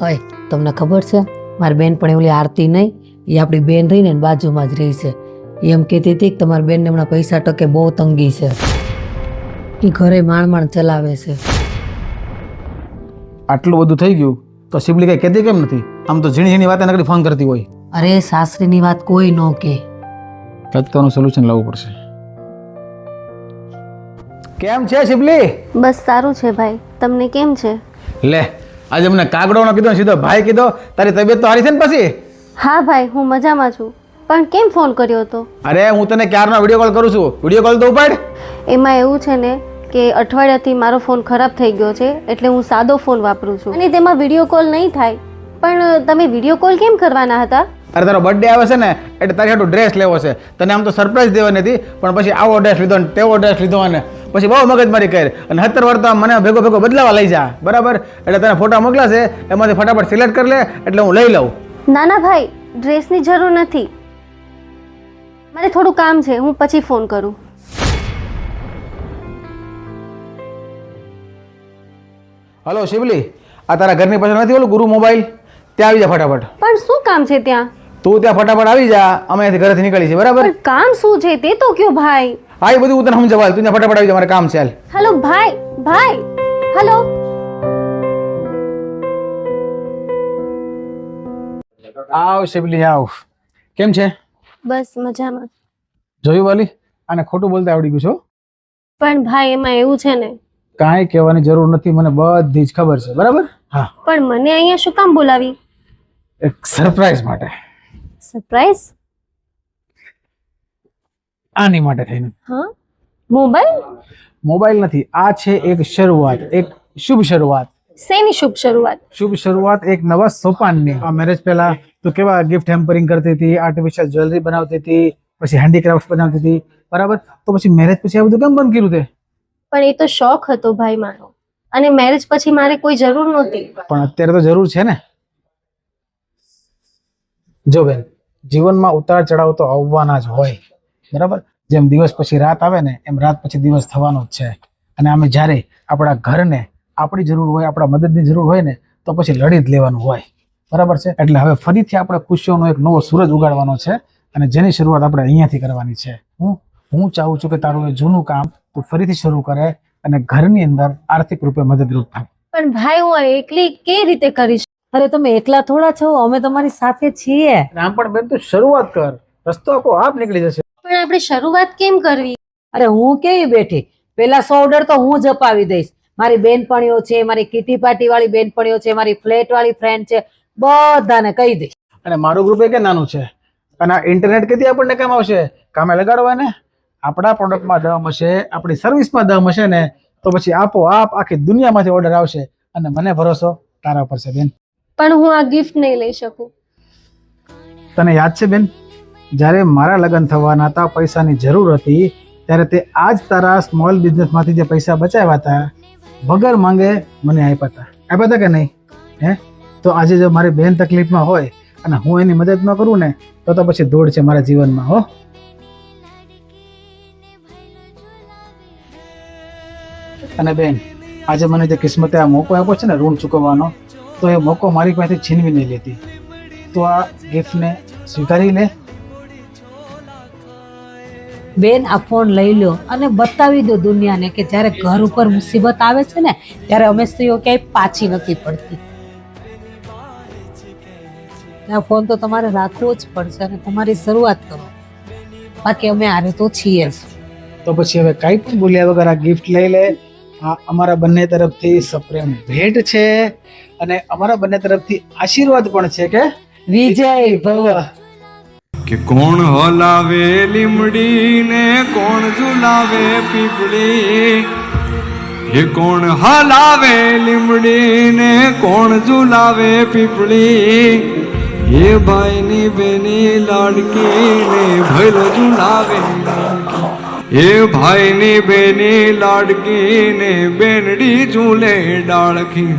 હોય તમને ખબર છે મારી બેન પણ એવલી આરતી નહીં એ આપણી બેન રહીને એની બાજુમાં જ રહી છે. એમ કહેતી હતી કે તમારી બેનને હમણાં પૈસા ટકે બહુ તંગી છે, એ ઘરે માંડ ચલાવે છે. આટલું બધું થઈ ગયું તો શિબલી કઈ કહેતી કેમ નથી? આમ તો ઝીણી ઝીણી વાત નકરી ફોન કરતી હોય. અરે સાસરીની વાત કોઈ ન કે. તત્કાળનું સોલ્યુશન લાવવું પડશે. કેમ છે શિબલી? બસ સારું છે ભાઈ, તમને કેમ છે? લે આજે મને કાગડો નો કીધો સીધો ભાઈ કીધો. તારી તબિયત તો સારી છે ને પછી? હા ભાઈ, હું મજામાં છું. પણ કેમ ફોન કર્યો હતો? અરે હું તને ક્યારનો વિડીયો કોલ કરું છું, વિડીયો કોલ તો ઉપાડ. એમાં એવું છે ને કે અઠવાડિયાથી મારો ફોન ખરાબ થઈ ગયો છે, એટલે હું સાદો ફોન વાપરું છું અને તેમાં વિડીયો કોલ નહીં થાય. પણ તમે વિડીયો કોલ કેમ કરવાના હતા? અરે તારો બર્થડે આવે છે ને એટલે તારી હાટુ ડ્રેસ લેવો છે. તને આમ તો સરપ્રાઈઝ દેવાની હતી, પણ પછી આવો ડ્રેસ લીધો ને તેવો ડ્રેસ લીધો અને પછી બહુ મગજમારી કરી અને 70 વાર તો મને ભેગો બદલાવા લઈ જા, બરાબર? એટલે તને ફોટા મોકલાશે, એમાંથી ફટાફટ સિલેક્ટ કરી લે એટલે હું લઈ લઉં. ના ના ભાઈ, ડ્રેસની જરૂર નથી, મારે થોડું કામ છે, હું પછી ફોન કરું. હલો શિવલી, આ તારા ઘરની પાછળ નથી ઓલું ગુરુ મોબાઈલ? ત્યાં આવી જા ફટાફટ. પણ શું કામ છે ત્યાં? તું ત્યાં ફટાફટ આવી જા, અમે અહીંથી ઘરેથી નીકળી છે, બરાબર? પણ કામ શું છે તે તો કયો ભાઈ. હા એ બધું હું તને સમજાવાલ, તું ત્યાં ફટાફટ આવી જા, મારે કામ છે. હાલ. હેલો ભાઈ, ભાઈ, હેલો. આવ શિવલી આવ. કેમ છે? બસ મજામાં. જોયું વાલી, આને ખોટું બોલતા આવડી ગયું છો. પણ ભાઈ એમાં એવું છે ને, કાંઈ કહેવાની જરૂર નથી, મને બધી જ ખબર છે, બરાબર? હા. પણ મને અહીંયા શું કામ બોલાવી? એક સરપ્રાઈઝ માટે. સરપ્રાઈઝ? આની માટે થઈને. હા, મોબાઈલ? મોબાઈલ નથી, આ છે એક શરૂઆત, એક શુભ શરૂઆત. શેની શુભ શરૂઆત? શુભ શરૂઆત એક નવા સોપાનની. આ મેરેજ પહેલા તું કેવા ગિફ્ટ હેમ્પરિંગ કરતી હતી, આર્ટિફિશિયલ જ્વેલરી બનાવતી હતી, પછી હેન્ડીક્રાફ્ટ બનાવતી હતી, બરાબર? તો પછી મેરેજ પછી આ બધું કેમ બંધ કર્યું તે? પણ એ તો શોખ હતો ભાઈ મારો, અને મેરેજ પછી મારે કોઈ જરૂર નહોતી. પણ અત્યારે તો જરૂર છે ને. જો બેન, જીવનમાં ઉતાર ચઢાવ તો આવવાના જ હોય, બરાબર? જેમ દિવસ પછી રાત આવે ને એમ રાત પછી દિવસ થવાનો જ છે. અને અમે જ્યારે આપણા ઘરને આપણી જરૂર હોય, આપણા મદદની જરૂર હોય ને તો પછી લડી જ લેવાનું હોય, બરાબર છે? એટલે હવે ફરીથી આપણે ખુશીઓનો એક નવો સૂરજ ઉગાડવાનો છે અને જેની શરૂઆત આપણે અહીંયાથી કરવાની છે. હું ચાહું છું કે તારું એ જૂનું કામ તું ફરીથી શરૂ કરે અને ઘરની અંદર આર્થિક રૂપે મદદરૂપ થાય. પણ ભાઈ હું એકલી કેવી રીતે કરીશ? અરે તમે એકલા થોડા છો, અમે તમારી સાથે છીએ. આમ પણ બેન તું શરૂઆત કર, રસ્તો આખો આપ નીકળી જશે. પણ આપણે શરૂઆત કેમ કરવી? અરે હું કેવી બેઠી, પેલા 100 ઓર્ડર તો હું જ અપાવી દઈશ. મારી બેનપણીઓ છે, મારી કીટી પાર્ટી વાળી બેનપણીઓ છે, મારી ફ્લેટ વાળી ફ્રેન્ડ છે, બધાને કહી દઈશ. અને મારું ગ્રુપ એ કે નાનું છે અને આ ઇન્ટરનેટ કેથી આપણને કામ આવશે? કામે લગાડવા ને. આપણા પ્રોડક્ટમાં દમ હશે, આપણી સર્વિસમાં દમ હશે ને તો પછી આપોઆપ આખી દુનિયામાંથી ઓર્ડર આવશે. અને મને ભરોસો તારા પર છે બેન. પણ હું આ ગિફ્ટ નહીં લઈ શકું. તને યાદ છે બેન, જ્યારે મારા લગ્ન થવાના હતા, પૈસાની જરૂર હતી, ત્યારે તે આજ તારા સ્મોલ બિઝનેસમાંથી જે પૈસા બચાવ્યા હતા વગર માંગે મને આપ્યા હતા કે નહીં? હે? તો આજે જો મારી બેન તકલીફમાં હોય અને હું એની મદદ ન કરું ને તો પછી દોડ છે મારા જીવનમાં. હો. અને બેન, આજે મને જે કિસ્મતે આ મોકો આપ્યો છે ને ઋણ ચૂકવવાનો, તો એ મોકો મારી પાસેથી છીનવી નહીં લેતી. તો આ ગિફ્ટને સ્વીકારી લે. બેન આ ફોન લઈ લો અને બતાવી દો દુનિયાને કે જ્યારે ઘર ઉપર મુસીબત આવે છે ને ત્યારે અમે સ્ત્રીઓ ક્યાંય પાછી નથી પડતી. આ ફોન તો તમારે રાખવો જ પડશે અને તમારી શરૂઆત કરો, બાકી અમે આરે તો છીએ જ. તો પછી હવે કાંઈ પણ બોલ્યા વગર આ ગિફ્ટ લઈ લે. આ અમારા બંને તરફથી સપ્રેમ ભેટ છે અને અમારા બંને તરફથી આશીર્વાદ પણ છે કે વિજય ભવ. કે કોણ હલાવે લીમડી ને કોણ ઝુલાવે પીપળી, એ કોણ હલાવે લીમડી ને કોણ ઝુલાવે પીપળી, એ ભાઈની બેની લાડકી ને ભૈલો ઝુલાવે, એ ભાઈની બેની લાડકી ને બેનડી ઝૂલે ડાળખી.